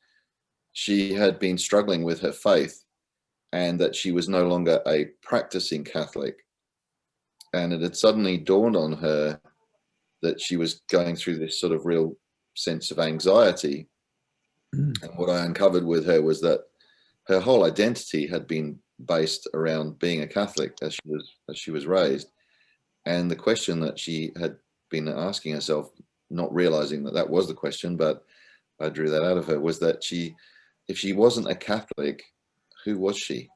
she had been struggling with her faith, and that she was no longer a practicing Catholic. And it had suddenly dawned on her that she was going through this sort of real sense of anxiety. And what I uncovered with her was that her whole identity had been based around being a Catholic as she was raised. And the question that she had been asking herself, not realizing that that was the question, but I drew that out of her, was that if she wasn't a Catholic, who was she?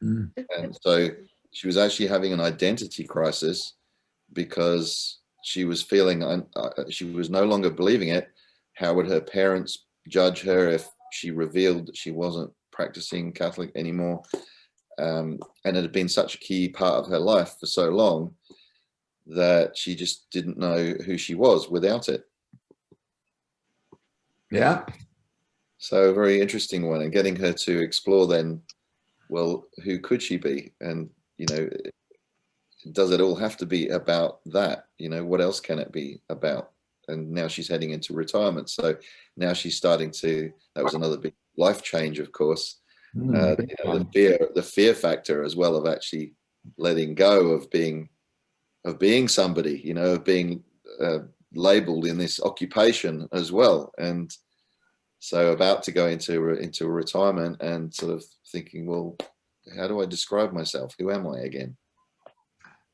And so she was actually having an identity crisis because she was feeling she was no longer believing it. How would her parents judge her if she revealed that she wasn't practicing Catholic anymore? And it had been such a key part of her life for so long that she just didn't know who she was without it. Yeah. So a very interesting one, and getting her to explore then, well, who could she be? And, you know, does it all have to be about that? You know, what else can it be about? And now she's heading into retirement. So now she's starting to, that was another big life change, of course. You know, the fear factor as well, of actually letting go of being somebody, you know, of being labeled in this occupation as well. And so about to go into a retirement and sort of thinking, well, how do I describe myself? Who am I again?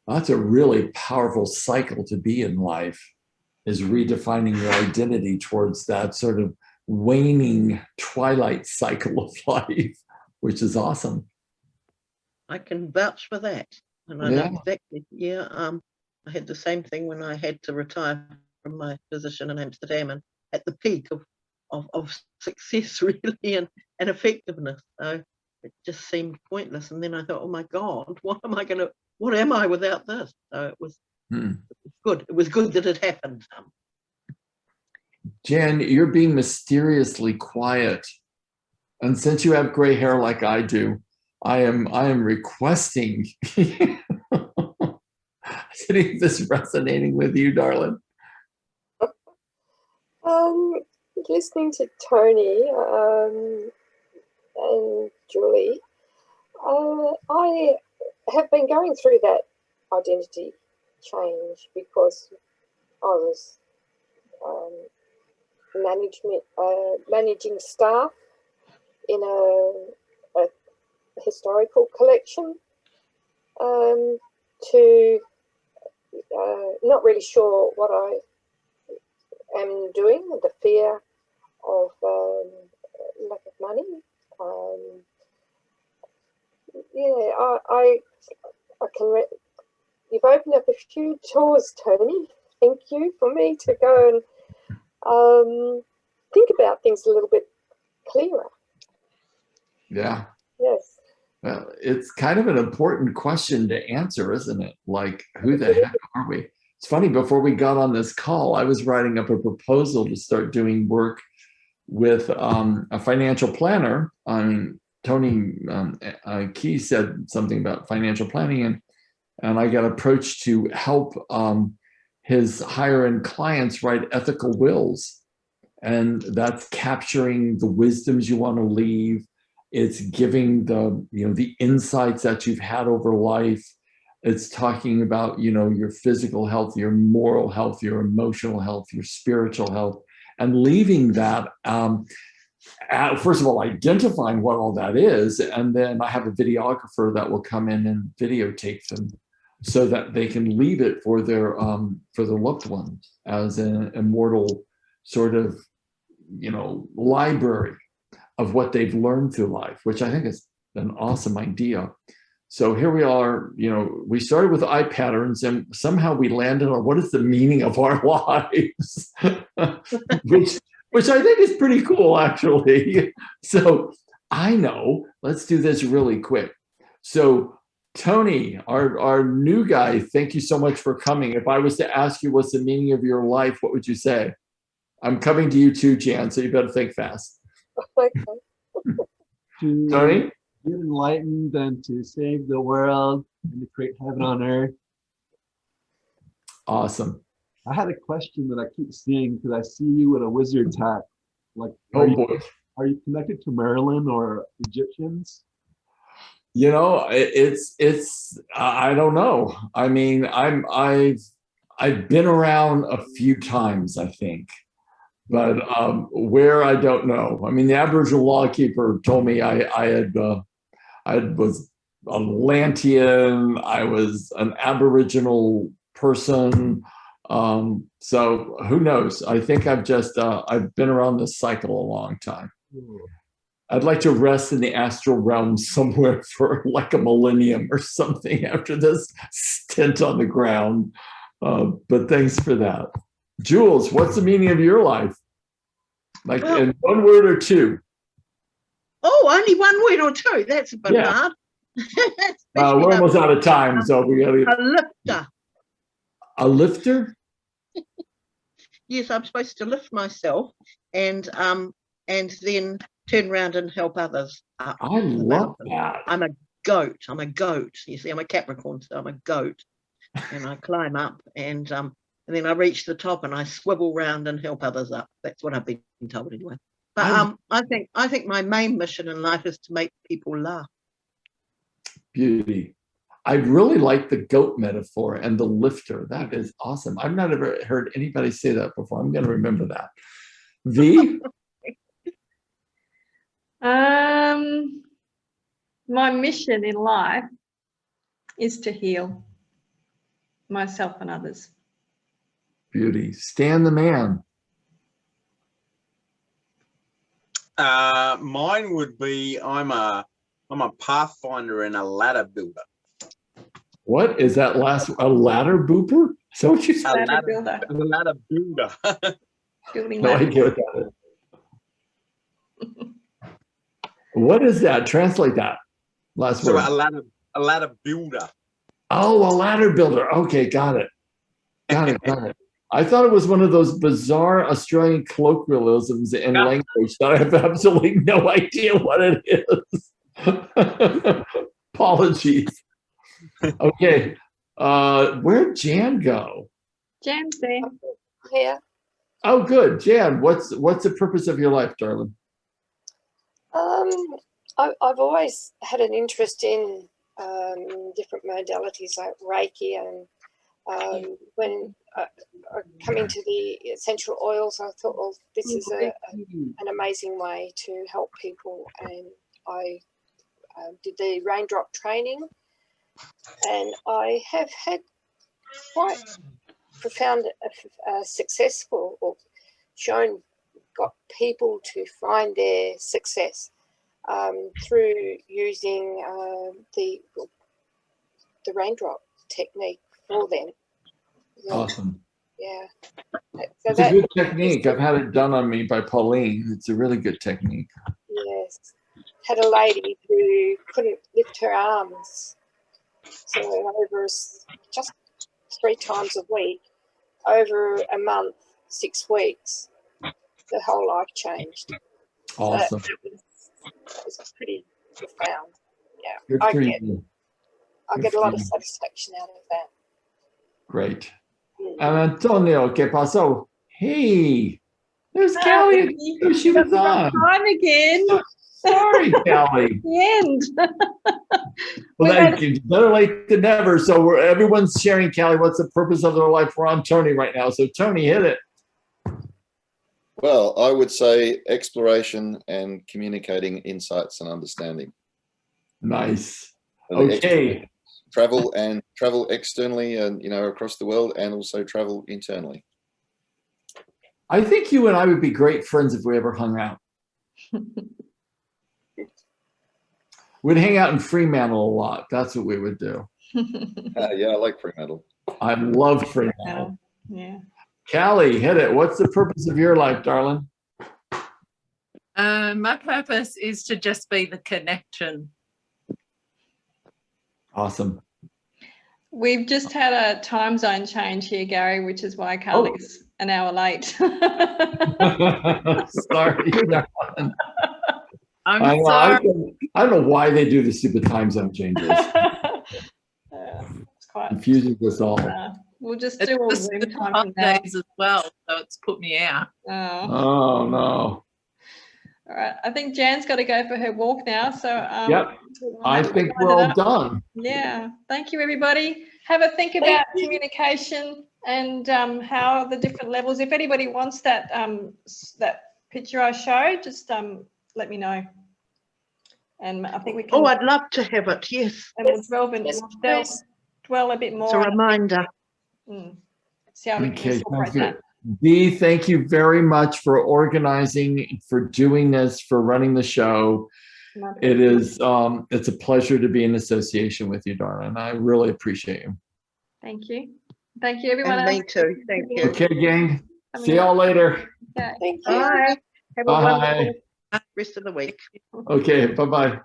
That's a really powerful cycle to be in life, is redefining your identity towards that sort of waning twilight cycle of life, which is awesome. I can vouch for that. And I know exactly, I had the same thing when I had to retire from my position in Amsterdam, and at the peak of success, really, and effectiveness. So it just seemed pointless. And then I thought, oh my God, what am I without this? So it was good. It was good that it happened. Jan, you're being mysteriously quiet. And since you have gray hair like I do, I am requesting. Is this resonating with you, darling? Listening to Tony and Julie, I have been going through that identity change because I was managing staff in a historical collection, to not really sure what I am doing, the fear of lack of money. I can. You've opened up a few doors, Tony. Thank you, for me to go and think about things a little bit clearer. Yeah. Yes. Well, it's kind of an important question to answer, isn't it? Like, who the heck are we? It's funny, before we got on this call, I was writing up a proposal to start doing work with a financial planner. I mean, Tony Key said something about financial planning, and I got approached to help his higher end clients write ethical wills. And that's capturing the wisdoms you want to leave. It's giving the insights that you've had over life. It's talking about, your physical health, your moral health, your emotional health, your spiritual health, and leaving that, first of all, identifying what all that is. And then I have a videographer that will come in and videotape them so that they can leave it for their loved ones as an immortal sort of, library of what they've learned through life, which I think is an awesome idea. So here we are, we started with eye patterns, and somehow we landed on what is the meaning of our lives, which I think is pretty cool, actually. So I know, let's do this really quick. So Tony, our new guy, thank you so much for coming. If I was to ask you what's the meaning of your life, what would you say? I'm coming to you too, Jan, so you better think fast. Tony? Get enlightened and to save the world and to create heaven on earth. Awesome. I had a question that I keep seeing because I see you with a wizard's hat. Like, oh boy, are you connected to Merlin or Egyptians? It's I don't know. I mean, I've been around a few times, I think, but where, I don't know. I mean, the Aboriginal lawkeeper told me I was Atlantean, I was an Aboriginal person. So who knows? I think I've been around this cycle a long time. I'd like to rest in the astral realm somewhere for like a millennium or something after this stint on the ground. But thanks for that. Jules, what's the meaning of your life? Like, well, in one word or two? Oh, only one word or two. That's a bit hard. We're almost out of time, so we got to. A lifter. A lifter? Yes, I'm supposed to lift myself and then turn around and help others up. I love that. I'm a goat. You see, I'm a Capricorn, so I'm a goat. And I climb up and then I reach the top and I swivel round and help others up. That's what I've been told anyway. But I think my main mission in life is to make people laugh. Beauty. I really like the goat metaphor and the lifter. That is awesome. I've not ever heard anybody say that before. I'm going to remember that. V? My mission in life is to heal myself and others. Beauty. Stan the man. Mine would be I'm a pathfinder and a ladder builder. What is that last? A ladder booper? So what you said? A ladder builder. A ladder builder. Building no idea what that is. What is that? Translate that last word. A ladder builder. Oh, a ladder builder. Okay, got it. Got it. I thought it was one of those bizarre Australian colloquialisms in language that I have absolutely no idea what it is. Apologies. Okay. Where'd Jan go? Jan's there. Here. Oh, good. Jan, what's the purpose of your life, darling? I've always had an interest in different modalities like Reiki, and when coming to the essential oils, I thought, well, this is an amazing way to help people, and I did the raindrop training, and I have had quite profound successful, or got people to find their success through using the raindrop technique for them. Yeah. Awesome. Yeah. It's a good technique. I've had it done on me by Pauline. It's a really good technique. Yes. had a lady who couldn't lift her arms. So over just 3 times a week, over a month, 6 weeks, the whole life changed. Awesome. So that was pretty profound. Yeah, Good I for get you. I Good get a for lot of you. satisfaction out of that. Great. Mm. And Antonio, ¿qué pasó? Hey, there's Callie. I didn't know she was on. Time again. Sorry, Callie. The end. Well, We've had- better late than never. So everyone's sharing, Callie, what's the purpose of their life? We're on Tony right now. So Tony, hit it. Well, I would say exploration and communicating insights and understanding. Nice. So the Okay. travel externally and, you know, across the world, and also travel internally. I think you and I would be great friends if we ever hung out. We'd hang out in Fremantle a lot. That's what we would do. Yeah, I like Fremantle. I love Fremantle. Yeah. Callie, hit it. What's the purpose of your life, darling? My purpose is to just be the connection. Awesome. We've just had a time zone change here, Gary, which is why Carly's an hour late. Sorry. I'm I sorry. don't know why they do the stupid time zone changes. It's quite Confuses us all. we'll just It's do all just Zoom the time from now. holidays as well, so it's put me out. Oh. Oh, no. All right. I think Jan's got to go for her walk now. So Yep. we'll I have to think wind we're it all up. done. Yeah. Thank you, everybody. Have a think about communication and how the different levels. If anybody wants that that picture I showed, just let me know. And I think we can. Oh, I'd love to have it. Yes. And we'll dwell a bit It's more. a reminder. See how we can incorporate that. Dee, thank you very much for organizing, for doing this, for running the show. It is it's a pleasure to be in association with you, darling. I really appreciate you. Thank you. Thank you, everyone. And me too. Thank you. Okay, gang. See y'all later. Okay. Thank you. Bye. Have a Bye. wonderful rest of the week. Okay, bye-bye.